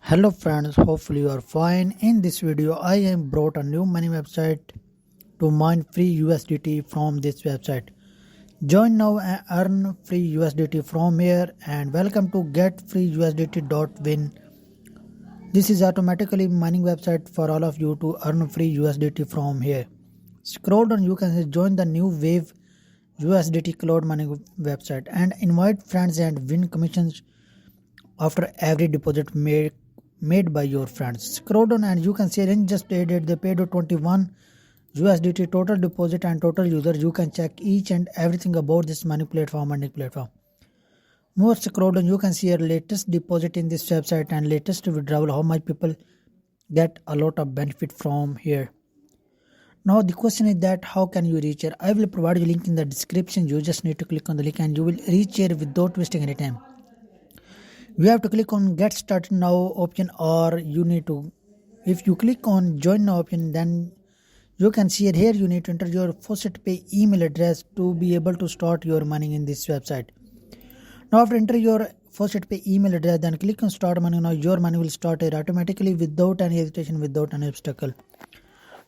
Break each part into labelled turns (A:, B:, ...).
A: Hello friends, hopefully you are fine. In this video, I am brought a new money website to mine free USDT from this website. Join now and earn free USDT from here, and welcome to getfreeusdt.win. This is automatically mining website for all of you to earn free USDT from here. Scroll down, you can join the new wave USDT cloud mining website and invite friends and win commissions after every deposit made by your friends. Scroll down and you can see in just added they paid 21 USDT total deposit and total user. You can check each and everything about this money platform and platform. More scroll down, you can see your latest deposit in this website and latest withdrawal, how much people get a lot of benefit from here. Now the question is that how can you reach here? I will provide you link in the description. You just need to click on the link and you will reach here without wasting any time. You have to click on get started now option, or you need to, if you click on join now option, then you can see here you need to enter your faucet pay email address to be able to start your mining in this website. Now after enter your faucet pay email address, then click on start mining. Now your money will start here automatically without any hesitation, without any obstacle.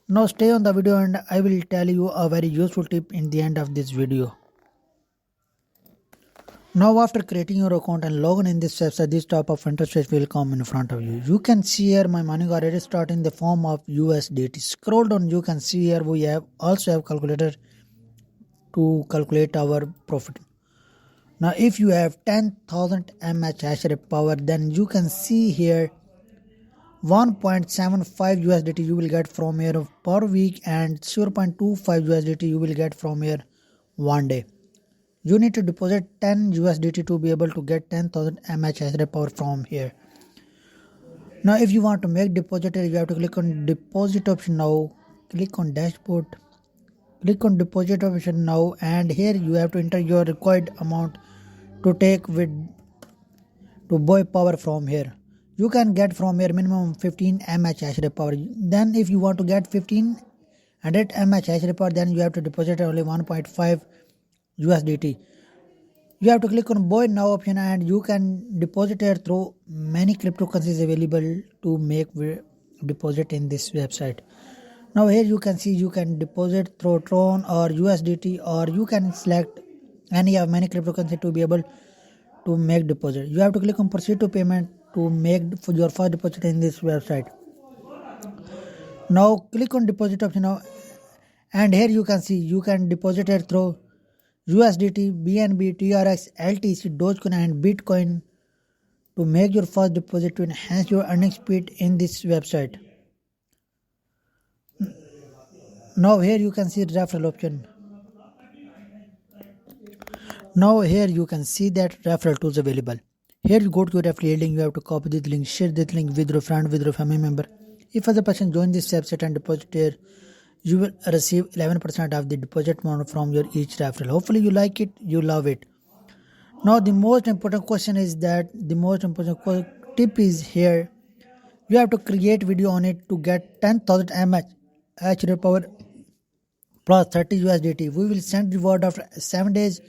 A: Now stay on the video and I will tell you a very useful tip in the end of this video. Now after creating your account and login in this website, this type of interface will come in front of you. You can see here my mining already start in the form of USDT. Scroll down, you can see here we also have calculator to calculate our profit. Now if you have 10,000 mAh hash rate power, then you can see here 1.75 USDT you will get from here per week and 0.25 USDT you will get from here one day. You need to deposit 10 USDT to be able to get 10,000 mAh hash rate power from here. Now if you want to make deposit, you have to click on deposit option now, click on dashboard, click on deposit option now, and here you have to enter your required amount to take with to buy power from here. You can get from here minimum 15 mAh hash rate power. Then if you want to get 1500 mAh hash rate power, then you have to deposit only 1.5 USDT. You have to click on buy now option and you can deposit here through many cryptocurrencies available to make deposit in this website. Now here you can see you can deposit through Tron or USDT, or you can select any of many cryptocurrency to be able to make deposit. You have to click on proceed to payment to make your first deposit in this website. Now click on deposit option now, and here you can see you can deposit it through USDT, BNB, TRX, LTC, Dogecoin and Bitcoin to make your first deposit to enhance your earning speed in this website. Now here you can see referral option. Now here you can see that referral tools available. Here you go to your affiliate link, you have to copy this link, share this link with your friend, with your family member. If other person join this website and deposit here, you will receive 11% of the deposit amount from your each referral. Hopefully you like it, you love it. Now the most important question is that the most important tip is here. You have to create video on it to get 10,000 mAh hash rate power plus 30 USDT. We will send reward after 7 days.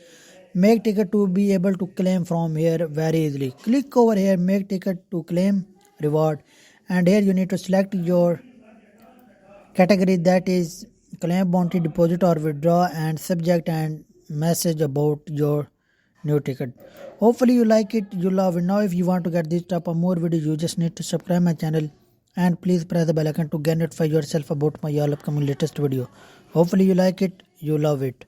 A: Make ticket to be able to claim from here very easily. Click over here, make ticket to claim reward, and here you need to select your category, that is claim bounty, deposit or withdraw, and subject and message about your new ticket. Hopefully you like it, you love it. Now if you want to get this type of more videos, you just need to subscribe my channel and please press the bell icon to get notify yourself about my all upcoming latest video. Hopefully you like it, you love it.